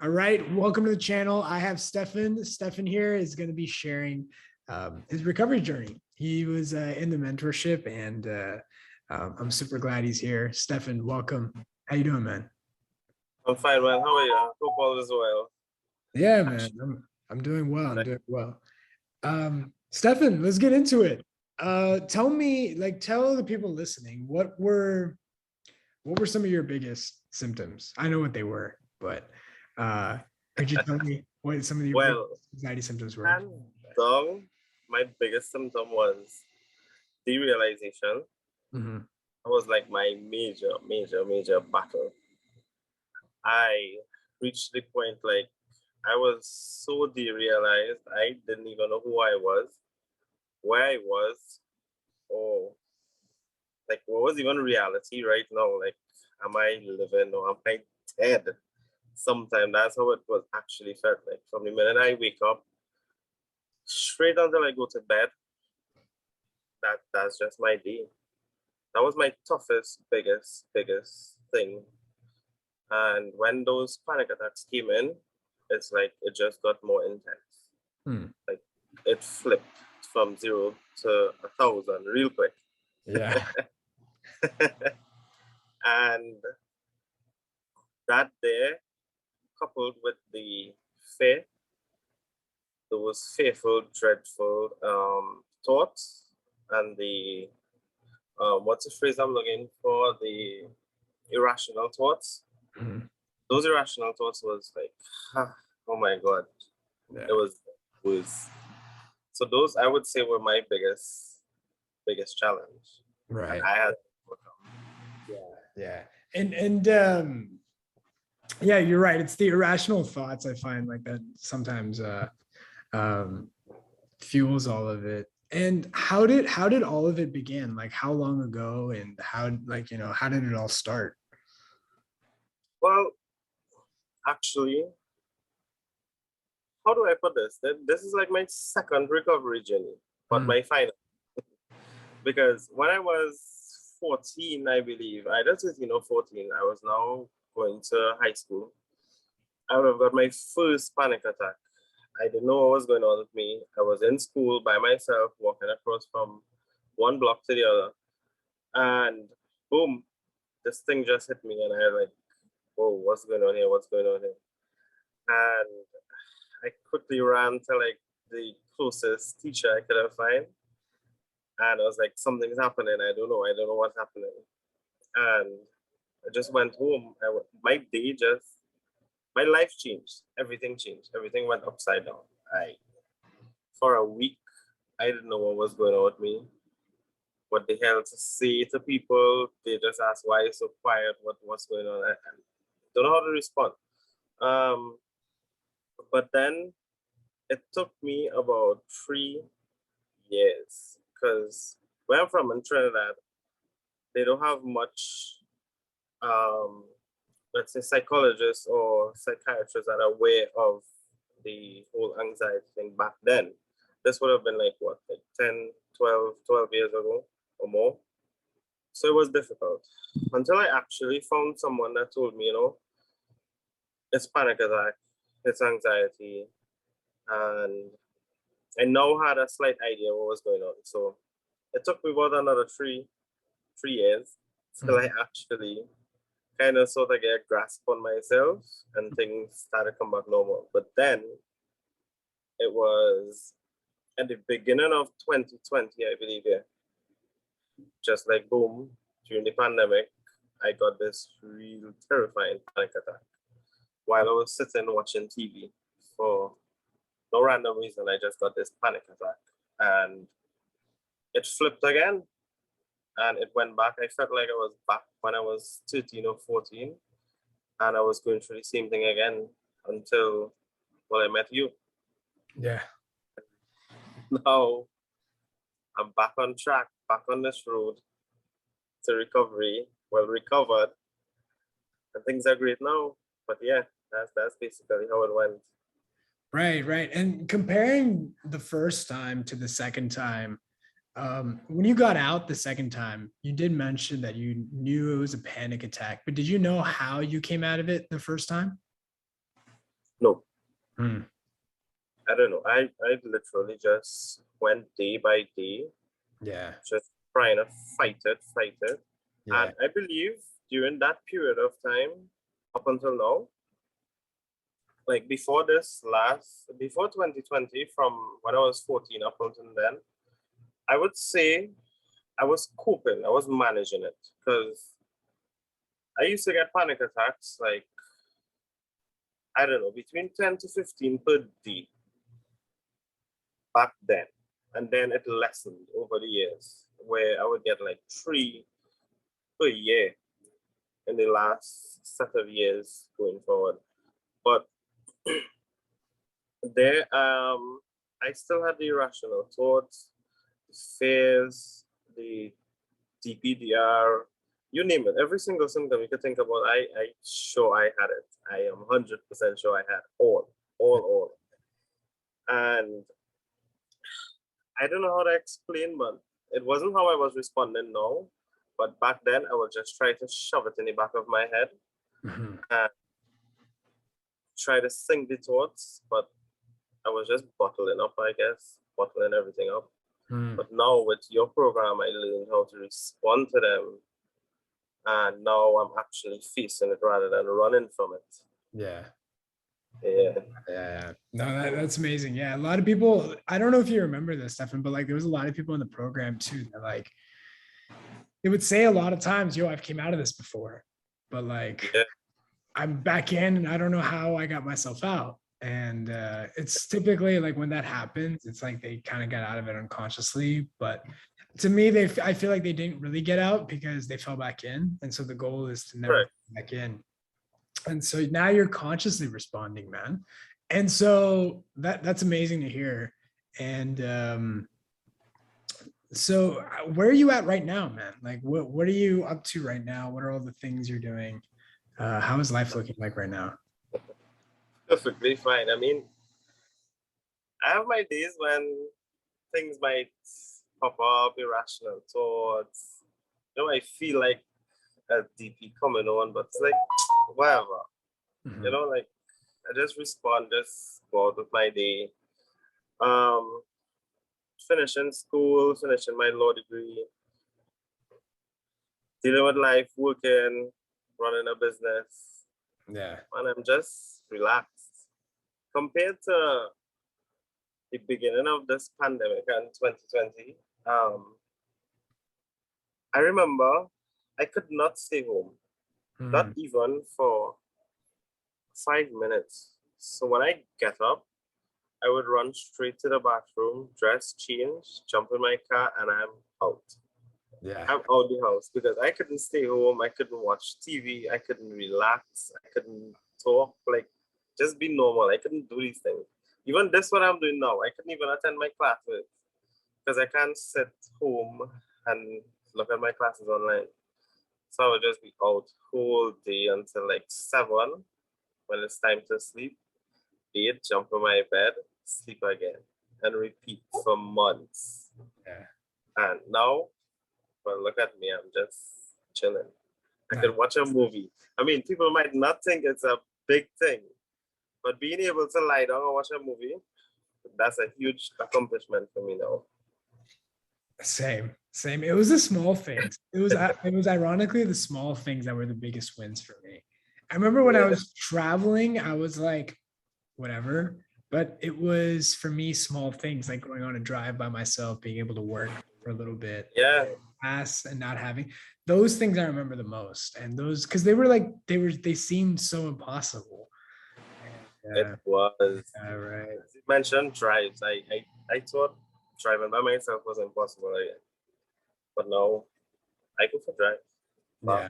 All right, welcome to the channel. I have Steffon. Steffon here is going to be sharing his recovery journey. He was in the mentorship, and I'm super glad he's here. Steffon, welcome. How you doing, man? I'm fine, man. How are you? Hope all is well. Yeah, man. I'm doing well. I'm doing well. Steffon, let's get into it. Tell the people listening, what were some of your biggest symptoms? I know what they were, but could you tell me what some of your Well, anxiety symptoms were? hands down, my biggest symptom was derealization. Mhm. That was like my major battle. I reached the point like I was so derealized, I didn't even know who I was, where I was, or like what was even reality right now. Like, am I living or am I dead? Sometimes that's how it was actually felt like. From the minute I wake up straight until I go to bed, that's just my day. That was my toughest, biggest thing. And when those panic attacks came in, it's like it just got more intense. Hmm. Like it flipped from 0 to 1,000 real quick. Yeah. And that there, coupled with the fear, those fearful, dreadful thoughts, and the what's the phrase I'm looking for? The irrational thoughts. Mhm. Those irrational thoughts was like, oh my god, Yeah. it was. So those I would say were my biggest challenge, and Right. I had to overcome. Yeah. And yeah, you're right. It's the irrational thoughts I find like that sometimes um fuels all of it. And how did all of it begin? Like how long ago, and how did it all start? Well, actually, how do I put this? This is like my second recovery journey, but Hmm. my final. Because when I was 14, I believe, I just was, 14, I was now going to high school. I would have got my first panic attack. I didn't know what was going on with me. I was in school by myself, walking across from one block to the other, and boom, this thing just hit me, and I was like, "Whoa, what's going on here? What's going on here?" And I quickly ran to like the closest teacher I could have find, and I was like, "Something's happening. I don't know what's happening." And I just went home. My day just, my life changed. Everything changed. Everything went upside down. For a week, I didn't know what was going on with me. What the hell to say to people? They just ask why it's so quiet. What's going on? I don't know how to respond. Um, but then it took me about 3 years because where I'm from in Trinidad, they don't have much um, let's say psychologists or psychiatrists that are aware of the whole anxiety thing back then. This would have been like what, like 10, 12 years ago or more. So it was difficult until I actually found someone that told me, it's panic attack, it's anxiety. And I now had a slight idea what was going on. So it took me about another three years till I actually kind of sort of get a grasp on myself and things started to come back normal. But then it was at the beginning of 2020, I believe, yeah, just like boom, during the pandemic, I got this real terrifying panic attack while I was sitting watching TV for no random reason. I just got this panic attack and it flipped again and it went back. I felt like I was back when I was 13 or 14 and I was going through the same thing again until, well, I met you. Yeah. Now I'm back on track, back on this road to recovery, well recovered, and things are great now. But yeah, that's basically how it went. Right, right. And comparing the first time to the second time, when you got out the second time, you did mention that you knew it was a panic attack, but did you know how you came out of it the first time? No, Hmm. I don't know. I literally just went day by day, Yeah. just trying to fight it. Yeah. And I believe during that period of time, up until now, like before 2020, from when I was 14 up until then, I would say I was coping, I was managing it, because I used to get panic attacks, like, I don't know, between 10 to 15 per day back then. And then it lessened over the years, where I would get like 3 per year in the last set of years going forward. But there, I still had the irrational thoughts, the fears, the DPDR, you name it. Every single symptom you could think about, I sure I had it. I am 100% sure I had all. And I don't know how to explain, but it wasn't how I was responding now. But back then, I would just try to shove it in the back of my head Mhm. and try to sink the thoughts. But I was just bottling up, I guess, bottling everything up. Hmm. But now with your program, I learned how to respond to them. And now I'm actually facing it rather than running from it. Yeah. Yeah. Yeah. No, that's amazing. Yeah. A lot of people, I don't know if you remember this, Stefan, but like there was a lot of people in the program too that like they would say a lot of times, yo, I've came out of this before, but like Yeah. I'm back in and I don't know how I got myself out. And it's typically like when that happens, it's like they kind of got out of it unconsciously. But to me, I feel like they didn't really get out because they fell back in. And so the goal is to never Right. fall back in. And so now you're consciously responding, man. And so that's amazing to hear. And so where are you at right now, man? Like what are you up to right now? What are all the things you're doing? How is life looking like right now? Perfectly fine. I mean, I have my days when things might pop up, irrational thoughts. I feel like a DP coming on, but it's like, whatever. Mhm. Like I just respond, just go out with my day. Um, Finishing school, finishing my law degree, dealing with life, working, running a business, Yeah. and I'm just relaxed. Compared to the beginning of this pandemic in 2020, I remember I could not stay home, not Mhm. even for 5 minutes. So when I get up, I would run straight to the bathroom, dress, change, jump in my car, and I'm out. Yeah. I'm out the house because I couldn't stay home. I couldn't watch TV. I couldn't relax. I couldn't talk. Like, just be normal. I couldn't do these things. Even this, what I'm doing now, I couldn't even attend my classes because I can't sit home and look at my classes online. So I would just be out whole day until like 7 when it's time to sleep. Bed, jump in my bed, sleep again, and repeat for months. Yeah. And now, well, look at me, I'm just chilling. I Nice. could watch a movie. I mean, people might not think it's a big thing, but being able to lie down and watch a movie, that's a huge accomplishment for me now. Same. It was the small things. It was ironically the small things that were the biggest wins for me. I remember when I Yeah, was traveling, I was like, whatever. But it was for me small things like going on a drive by myself, being able to work for a little bit, yeah, pass and not having those things I remember the most. And those because they seemed so impossible. it Yeah, was. right. As you mentioned drives. I thought driving by myself was impossible again, but now I go for drive. Yeah. Wow.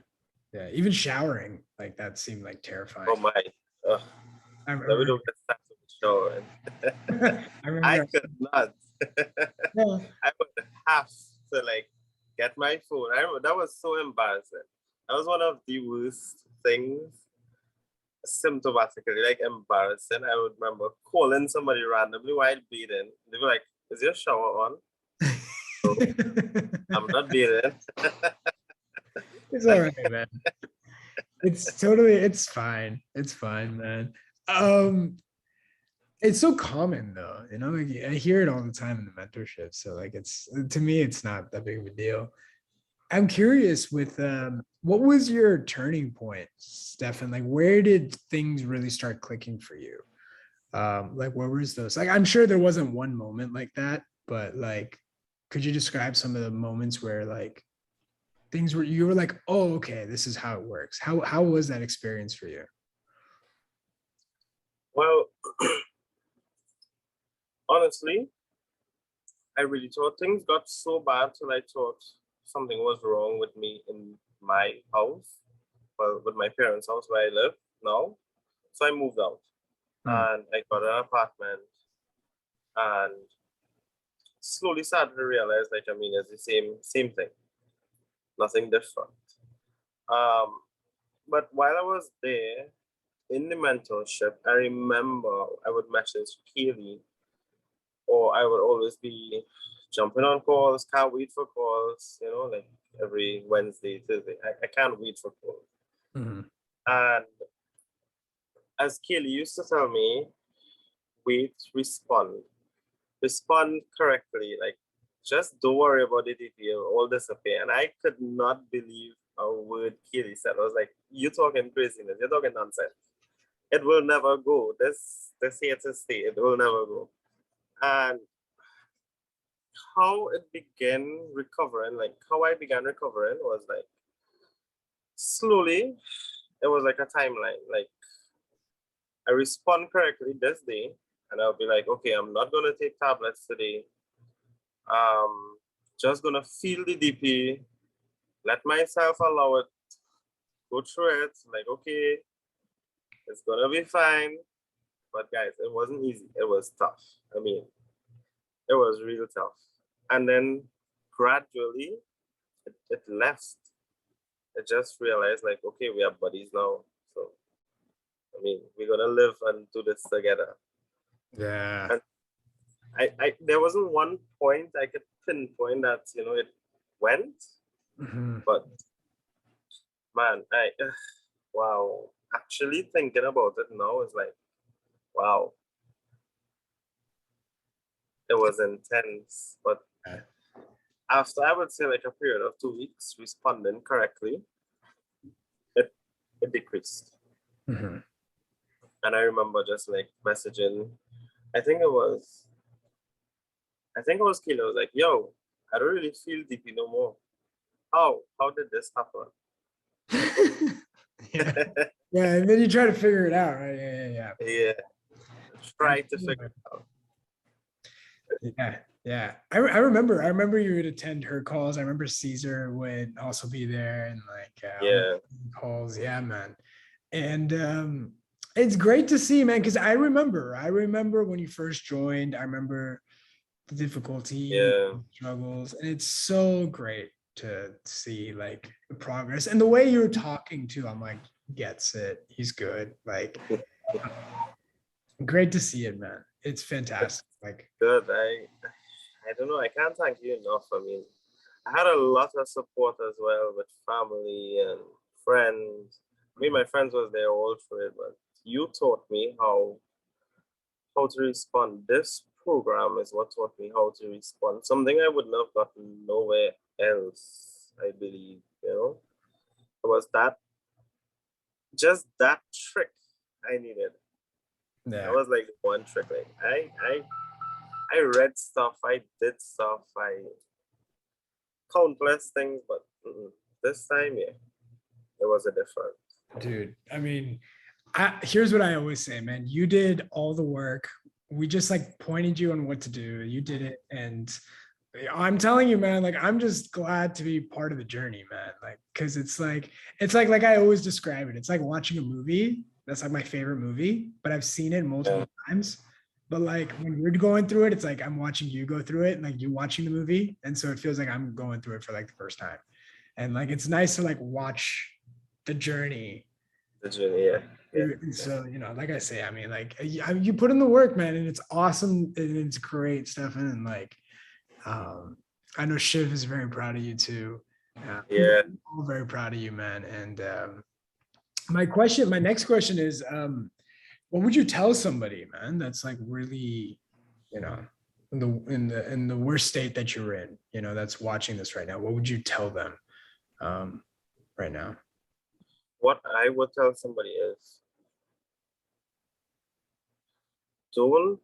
Yeah. Even showering, like that seemed like Oh terrifying. my. Ugh. I Let me remember don't get started with showering. I I remember could not. yeah. I would have to like get my phone. I remember that was so embarrassing. That was one of the worst things, symptomatically like embarrassing. I would remember calling somebody randomly while bathing. They were like, "Is your shower on?" No, I'm not bathing. It's all right, man. It's fine. It's fine, man. It's so common though, you know, like I hear it all the time in the mentorship. So like it's to me, it's not that big of a deal. I'm curious with what was your turning point, Stefan? Like where did things really start clicking for you? Like what was those? Like I'm sure there wasn't one moment like that, but like could you describe some of the moments where like things were you were like, oh, okay, this is how it works. How was that experience for you? Well, honestly, I really thought things got so bad till I thought something was wrong with me in my house, well, with my parents' house where I live now. So I moved out Hmm. and I got an apartment and slowly started to realize, like, I mean, it's the same thing, nothing different. Um, but while I was there in the mentorship, I remember I would message Keely, or I would always be jumping on calls, can't wait for calls, you know, like every Wednesday, Thursday. I can't wait for calls. Mhm. And as Keely used to tell me, wait, respond correctly. Like, just don't worry about the detail, all disappear. And I could not believe a word Keely said. I was like, you're talking craziness, you're talking nonsense. It will never go. This here to stay, it will never go. And how it began recovering, like how I began recovering was like slowly, it was like a timeline. Like I respond correctly this day, and I'll be like, okay, I'm not gonna take tablets today. Just gonna feel the DP, let myself allow it, go through it, like okay, it's gonna be fine. But guys, it wasn't easy. It was tough. I mean, it was real tough. And then gradually it left. I just realized like, okay, we are buddies now. So I mean, we're gonna live and do this together. Yeah. And I there wasn't one point I could pinpoint that, you know, it went, Mhm. but man, I wow. Actually thinking about it now is like, wow, it was intense. But Yeah. after I would say like a period of 2 weeks responding correctly, it it decreased. Mhm. And I remember just like messaging, I think it was Kilo. I was like, yo, I don't really feel DP no more. How did this happen? Yeah. Yeah. And then you try to figure it out, right? Yeah. Yeah. Yeah, Yeah. try to figure it out. Yeah. Yeah. I remember you would attend her calls. I remember Caesar would also be there and like all Yeah, the calls. Yeah, man. And it's great to see, man, because I remember when you first joined. I remember the difficulty, yeah, struggles, and it's so great to see like the progress and the way you're talking to. I'm like, gets it. He's good. Like, great to see it, man. It's it's fantastic. Like, good. I don't know. I can't thank you enough. I mean, I had a lot of support as well with family and friends. Me, my friends was there all for it, but you taught me how to respond. This program is what taught me how to respond. Something I wouldn't have gotten nowhere else, I believe, you know. It was that just that trick I needed. That yeah, was like one trick. Like I read stuff, I did stuff, I countless things, but this time, yeah, it was a different. dude. I mean, here's what I always say, man. You did all the work. We just like pointed you on what to do. You did it, and I'm telling you, man, like I'm just glad to be part of the journey, man. Like, cause it's like I always describe it. It's like watching a movie. That's like my favorite movie, but I've seen it Yeah, multiple times. But like when you're going through it, it's like I'm watching you go through it, and like you watching the movie. And so it feels like I'm going through it for like the first time. And like it's nice to like watch the journey. the journey, yeah, yeah, yeah. So, like I say, I mean, like you put in the work, man, and it's awesome and it's great, Stefan. And like um, I know Shiv is very proud of you too. We're Yeah. all very proud of you, man. And my next question is, what would you tell somebody, man, that's like really, you know, in the worst state that you're in, that's watching this right now? What would you tell them right now? What I would tell somebody is don't,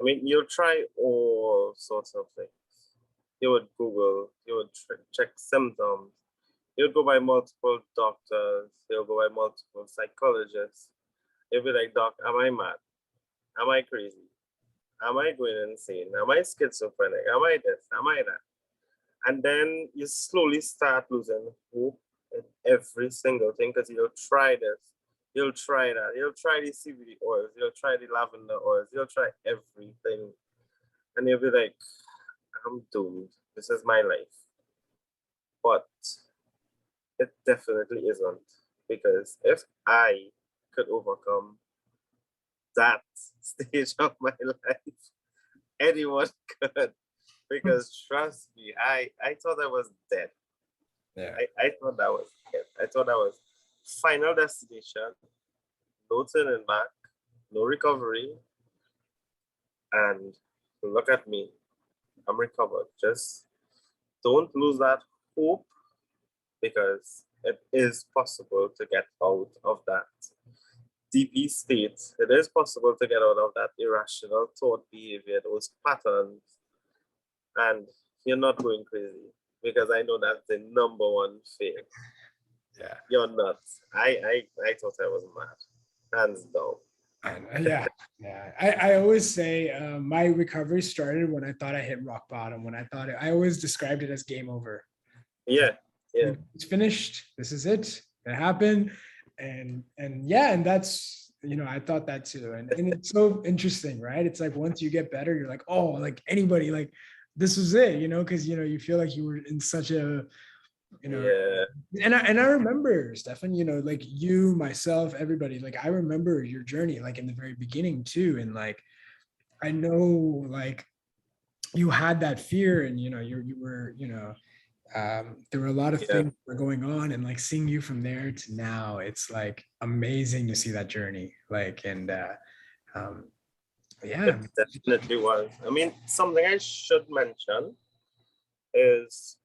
I mean, you'll try all sorts of things. You would Google, you would check symptoms, you would go by multiple doctors, you'll go by multiple psychologists. You'll be like, Doc, am I mad? Am I crazy? Am I going insane? Am I schizophrenic? Am I this? Am I that? And then you slowly start losing hope in every single thing because you'll try this, you'll try that, you'll try the CBD oils, you'll try the lavender oils, you'll try everything. And you'll be like, I'm doomed. This is my life. But it definitely isn't. Because if I could overcome that stage of my life, anyone could. Because trust me, I thought I was dead. Yeah. I thought that was it. I thought that was final destination, no turning back, no recovery. And look at me. I'm recovered. Just don't lose that hope because it is possible to get out of that DP state. It is possible to get out of that irrational thought behavior, those patterns, and you're not going crazy because I know that's the number one fear. Yeah. You're nuts. I thought I was mad. Hands down. Yeah. I always say my recovery started when I thought I hit rock bottom. I always described it as game over. Yeah. It's finished. This is it. It happened. And yeah, and that's, I thought that too. And it's so interesting, right? It's like once you get better, you're like, oh, like anybody, like this was it, because you feel like you were in such a, Yeah. And I remember, Steffon, like you, myself, everybody, like I remember your journey, like in the very beginning too. And like I know like you had that fear and you were, there were a lot of things that were going on, and like seeing you from there to now, it's like amazing to see that journey. Like, and yeah. It definitely was. I mean, something I should mention is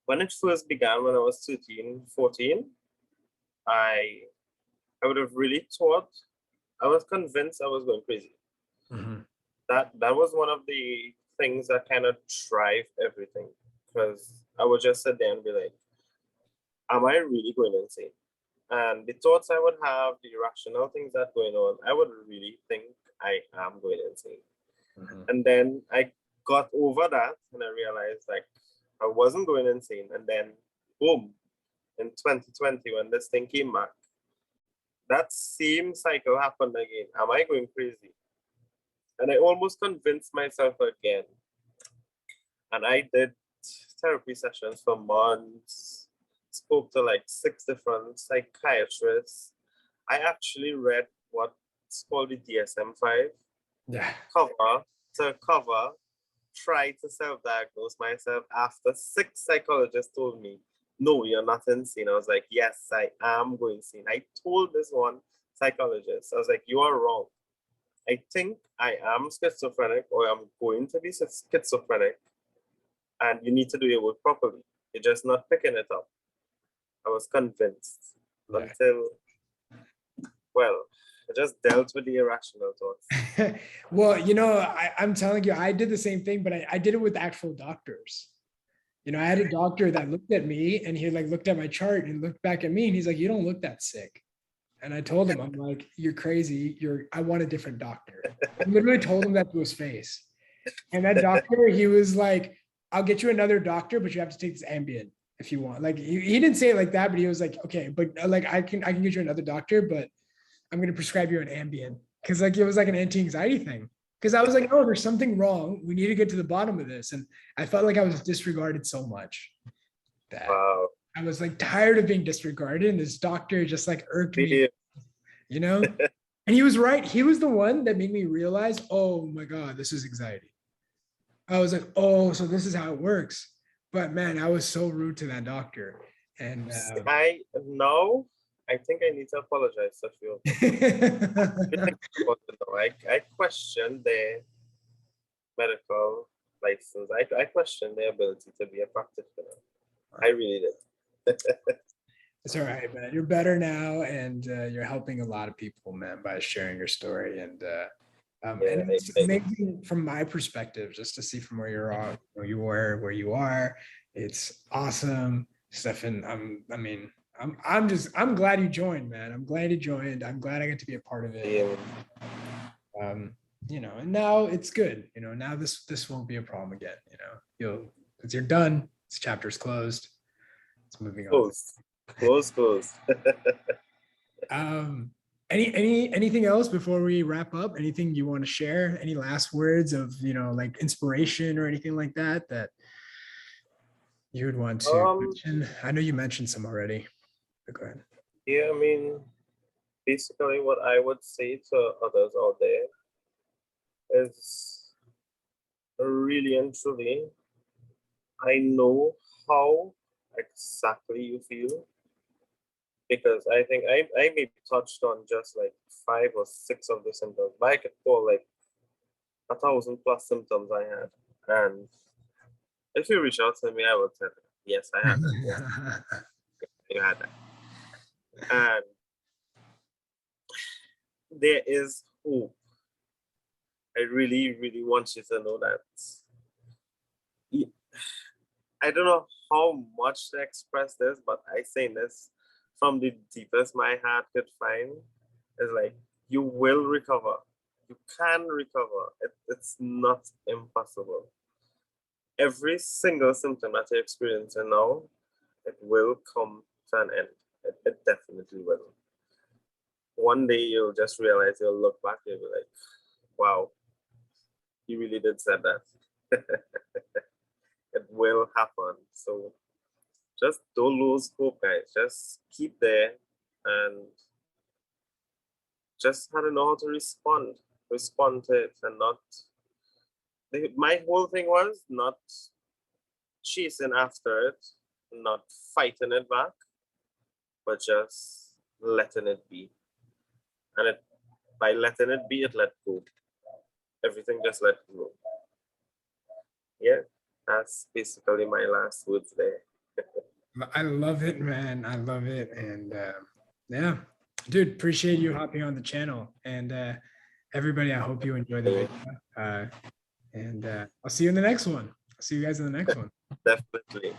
when it first began, when I was 13, 14, I would have really thought, I was convinced I was going crazy. Mm-hmm. That was one of the things that kind of drive everything, because I would just sit there and be like, am I really going insane? And the thoughts I would have, the irrational things that going on, I would really think I am going insane. Mm-hmm. And then I got over that and I realized like I wasn't going insane. And then boom, in 2020, when this thing came back, that same cycle happened again. Am I going crazy? And I almost convinced myself again. And I did therapy sessions for months, spoke to like 6 different psychiatrists. I actually read what's called the DSM-5. Yeah. Cover, tried to self-diagnose myself after 6 psychologists told me, no, you're not insane. I was like, yes, I am going insane. I told this one psychologist, I was like, you are wrong. I think I am schizophrenic or I'm going to be schizophrenic, and you need to do your work properly. You're just not picking it up. I was convinced until, well, I just dealt with the irrational thoughts. Well, I'm telling you, I did the same thing, but I did it with actual doctors. I had a doctor that looked at me and he like looked at my chart and looked back at me and he's like, you don't look that sick. And I told him, I'm like, you're crazy. I want a different doctor. I literally told him that to his face. And that doctor, he was like, I'll get you another doctor, but you have to take this Ambien if you want. Like he didn't say it like that, but he was like, okay, but like I can get you another doctor, but I'm going to prescribe you an Ambien. Cause like, it was like an anti-anxiety thing. Cause I was like, oh, there's something wrong. We need to get to the bottom of this. And I felt like I was disregarded so much that I was like tired of being disregarded. And this doctor just like irked me, And he was right. He was the one that made me realize, oh my God, this is anxiety. I was like, oh, so this is how it works. But man, I was so rude to that doctor. And I I think I need to apologize to a few of them. I question their medical license. I question their ability to be a practitioner. I really did. It's all right, man. You're better now, and you're helping a lot of people, man, by sharing your story. And it's amazing from my perspective, just to see from where you're on, you were, where you are. It's awesome, Steffon. I'm glad you joined, man. I'm glad you joined. I'm glad I get to be a part of it. Yeah. And now it's good. Now this won't be a problem again. Because you're done. This chapter's closed. It's moving on. Close. Anything else before we wrap up? Anything you want to share? Any last words of like inspiration or anything like that you would want to mention? I know you mentioned some already, but go ahead. Yeah, basically what I would say to others out there is really and truly, I know how exactly you feel, because I think I maybe touched on just like 5 or 6 of the symptoms, but I could call like 1,000+ symptoms I had. And if you reach out to me, I will tell you, yes, I had that. Yes, you had that. And there is hope. I really, really want you to know that. I don't know how much to express this, but I say this from the deepest my heart could find. Is like, you will recover. You can recover. It's not impossible. Every single symptom that you're experiencing now, it will come to an end. It definitely will. One day you'll just realize, you'll look back, you'll be like, wow, you really did say that. It will happen. So just don't lose hope, guys. Just keep there and just how to know how to respond to it, and not. My whole thing was not chasing after it, not fighting it back, but just letting it be. And by letting it be, it let go. Everything just let go. Yeah, that's basically my last words there. I love it, man. I love it. And yeah, dude, appreciate you hopping on the channel. And everybody, I hope you enjoy the video. And I'll see you in the next one. I'll see you guys in the next one. Definitely.